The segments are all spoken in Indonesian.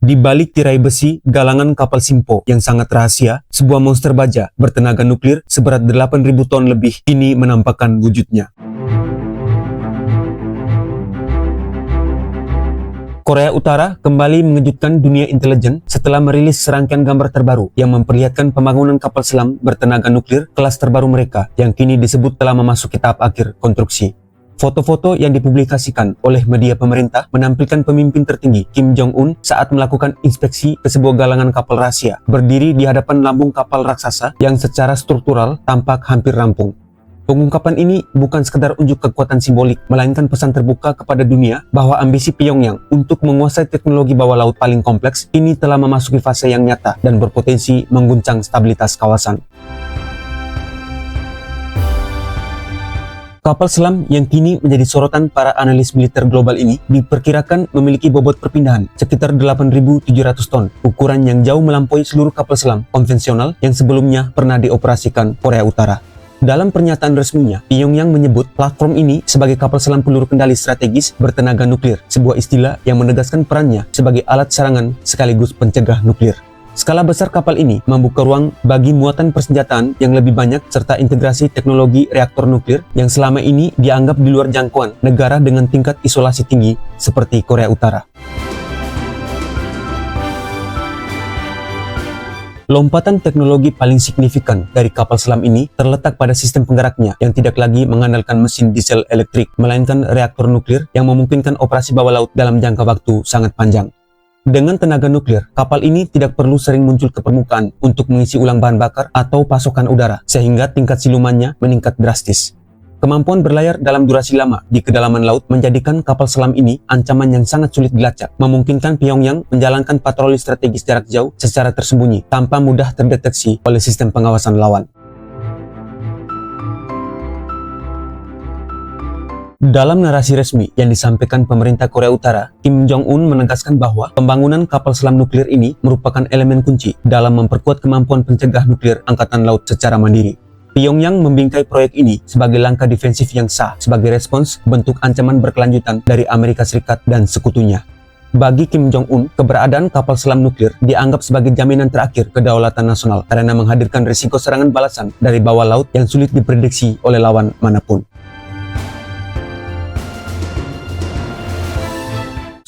Di balik tirai besi galangan kapal Simpo yang sangat rahasia, sebuah monster baja bertenaga nuklir seberat 8.000 ton lebih kini menampakkan wujudnya. Korea Utara kembali mengejutkan dunia intelijen setelah merilis serangkaian gambar terbaru yang memperlihatkan pembangunan kapal selam bertenaga nuklir kelas terbaru mereka yang kini disebut telah memasuki tahap akhir konstruksi. Foto-foto yang dipublikasikan oleh media pemerintah menampilkan pemimpin tertinggi Kim Jong-un saat melakukan inspeksi ke sebuah galangan kapal rahasia berdiri di hadapan lambung kapal raksasa yang secara struktural tampak hampir rampung. Pengungkapan ini bukan sekedar unjuk kekuatan simbolik, melainkan pesan terbuka kepada dunia bahwa ambisi Pyongyang untuk menguasai teknologi bawah laut paling kompleks ini telah memasuki fase yang nyata dan berpotensi mengguncang stabilitas kawasan. Kapal selam yang kini menjadi sorotan para analis militer global ini diperkirakan memiliki bobot perpindahan sekitar 8.700 ton, ukuran yang jauh melampaui seluruh kapal selam konvensional yang sebelumnya pernah dioperasikan Korea Utara. Dalam pernyataan resminya, Pyongyang menyebut platform ini sebagai kapal selam peluru kendali strategis bertenaga nuklir, sebuah istilah yang menegaskan perannya sebagai alat serangan sekaligus pencegah nuklir. Skala besar kapal ini membuka ruang bagi muatan persenjataan yang lebih banyak serta integrasi teknologi reaktor nuklir yang selama ini dianggap di luar jangkauan negara dengan tingkat isolasi tinggi seperti Korea Utara. Lompatan teknologi paling signifikan dari kapal selam ini terletak pada sistem penggeraknya yang tidak lagi mengandalkan mesin diesel elektrik, melainkan reaktor nuklir yang memungkinkan operasi bawah laut dalam jangka waktu sangat panjang. Dengan tenaga nuklir, kapal ini tidak perlu sering muncul ke permukaan untuk mengisi ulang bahan bakar atau pasokan udara, sehingga tingkat silumannya meningkat drastis. Kemampuan berlayar dalam durasi lama di kedalaman laut menjadikan kapal selam ini ancaman yang sangat sulit dilacak, memungkinkan Pyongyang menjalankan patroli strategis jarak jauh secara tersembunyi tanpa mudah terdeteksi oleh sistem pengawasan lawan. Dalam narasi resmi yang disampaikan pemerintah Korea Utara, Kim Jong-un menegaskan bahwa pembangunan kapal selam nuklir ini merupakan elemen kunci dalam memperkuat kemampuan pencegah nuklir Angkatan Laut secara mandiri. Pyongyang membingkai proyek ini sebagai langkah defensif yang sah sebagai respons bentuk ancaman berkelanjutan dari Amerika Serikat dan sekutunya. Bagi Kim Jong-un, keberadaan kapal selam nuklir dianggap sebagai jaminan terakhir kedaulatan nasional karena menghadirkan risiko serangan balasan dari bawah laut yang sulit diprediksi oleh lawan manapun.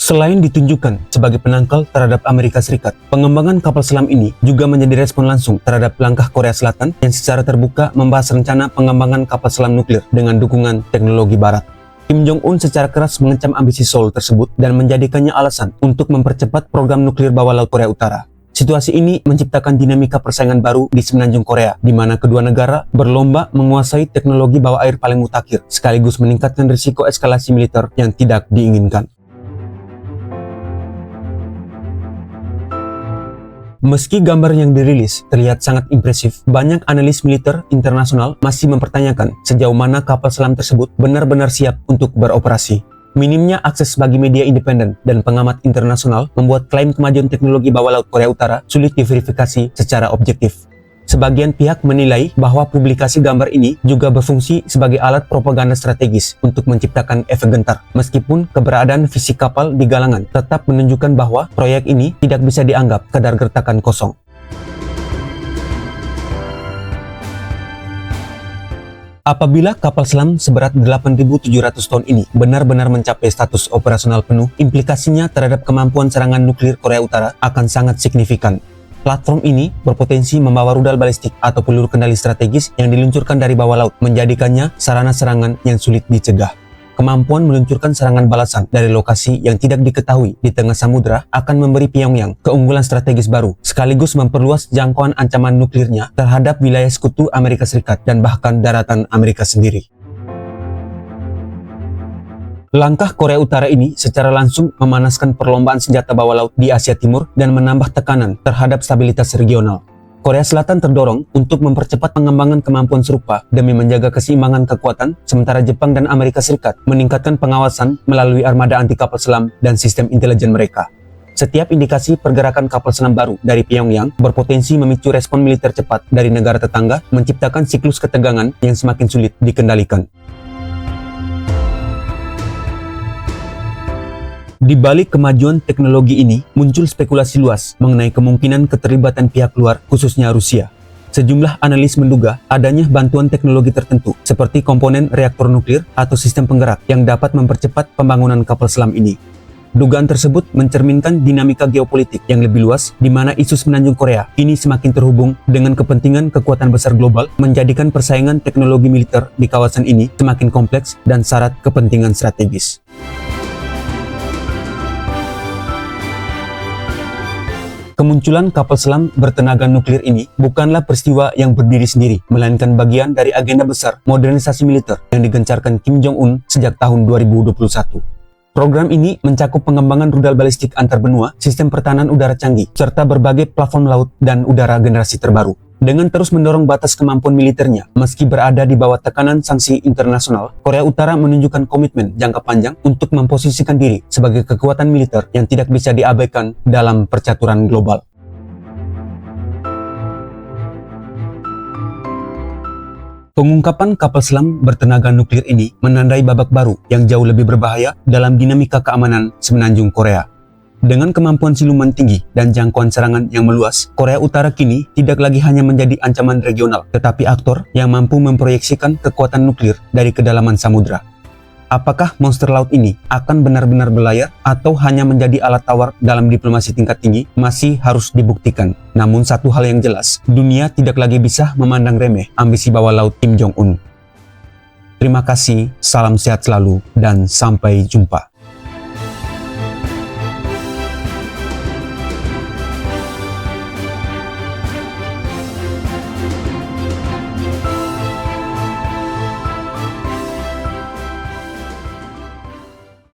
Selain ditunjukkan sebagai penangkal terhadap Amerika Serikat, pengembangan kapal selam ini juga menjadi respon langsung terhadap langkah Korea Selatan yang secara terbuka membahas rencana pengembangan kapal selam nuklir dengan dukungan teknologi Barat. Kim Jong-un secara keras mengecam ambisi Seoul tersebut dan menjadikannya alasan untuk mempercepat program nuklir bawah laut Korea Utara. Situasi ini menciptakan dinamika persaingan baru di semenanjung Korea, di mana kedua negara berlomba menguasai teknologi bawah air paling mutakhir, sekaligus meningkatkan risiko eskalasi militer yang tidak diinginkan. Meski gambar yang dirilis terlihat sangat impresif, banyak analis militer internasional masih mempertanyakan sejauh mana kapal selam tersebut benar-benar siap untuk beroperasi. Minimnya akses bagi media independen dan pengamat internasional membuat klaim kemajuan teknologi bawah laut Korea Utara sulit diverifikasi secara objektif. Sebagian pihak menilai bahwa publikasi gambar ini juga berfungsi sebagai alat propaganda strategis untuk menciptakan efek gentar, meskipun keberadaan fisik kapal di galangan tetap menunjukkan bahwa proyek ini tidak bisa dianggap kadar gertakan kosong. Apabila kapal selam seberat 8.700 ton ini benar-benar mencapai status operasional penuh, implikasinya terhadap kemampuan serangan nuklir Korea Utara akan sangat signifikan. Platform ini berpotensi membawa rudal balistik atau peluru kendali strategis yang diluncurkan dari bawah laut, menjadikannya sarana serangan yang sulit dicegah. Kemampuan meluncurkan serangan balasan dari lokasi yang tidak diketahui di tengah samudera akan memberi Pyongyang keunggulan strategis baru, sekaligus memperluas jangkauan ancaman nuklirnya terhadap wilayah sekutu Amerika Serikat dan bahkan daratan Amerika sendiri. Langkah Korea Utara ini secara langsung memanaskan perlombaan senjata bawah laut di Asia Timur dan menambah tekanan terhadap stabilitas regional. Korea Selatan terdorong untuk mempercepat pengembangan kemampuan serupa demi menjaga keseimbangan kekuatan, sementara Jepang dan Amerika Serikat meningkatkan pengawasan melalui armada anti kapal selam dan sistem intelijen mereka. Setiap indikasi pergerakan kapal selam baru dari Pyongyang berpotensi memicu respon militer cepat dari negara tetangga, menciptakan siklus ketegangan yang semakin sulit dikendalikan. Di balik kemajuan teknologi ini, muncul spekulasi luas mengenai kemungkinan keterlibatan pihak luar, khususnya Rusia. Sejumlah analis menduga adanya bantuan teknologi tertentu, seperti komponen reaktor nuklir atau sistem penggerak yang dapat mempercepat pembangunan kapal selam ini. Dugaan tersebut mencerminkan dinamika geopolitik yang lebih luas, di mana isu semenanjung Korea kini semakin terhubung dengan kepentingan kekuatan besar global, menjadikan persaingan teknologi militer di kawasan ini semakin kompleks dan syarat kepentingan strategis. Kemunculan kapal selam bertenaga nuklir ini bukanlah peristiwa yang berdiri sendiri, melainkan bagian dari agenda besar modernisasi militer yang digencarkan Kim Jong-un sejak tahun 2021. Program ini mencakup pengembangan rudal balistik antar benua, sistem pertahanan udara canggih, serta berbagai platform laut dan udara generasi terbaru. Dengan terus mendorong batas kemampuan militernya, meski berada di bawah tekanan sanksi internasional, Korea Utara menunjukkan komitmen jangka panjang untuk memposisikan diri sebagai kekuatan militer yang tidak bisa diabaikan dalam percaturan global. Pengungkapan kapal selam bertenaga nuklir ini menandai babak baru yang jauh lebih berbahaya dalam dinamika keamanan semenanjung Korea. Dengan kemampuan siluman tinggi dan jangkauan serangan yang meluas, Korea Utara kini tidak lagi hanya menjadi ancaman regional, tetapi aktor yang mampu memproyeksikan kekuatan nuklir dari kedalaman samudra. Apakah monster laut ini akan benar-benar berlayar atau hanya menjadi alat tawar dalam diplomasi tingkat tinggi masih harus dibuktikan. Namun satu hal yang jelas, dunia tidak lagi bisa memandang remeh ambisi bawah laut Kim Jong-un. Terima kasih, salam sehat selalu, dan sampai jumpa.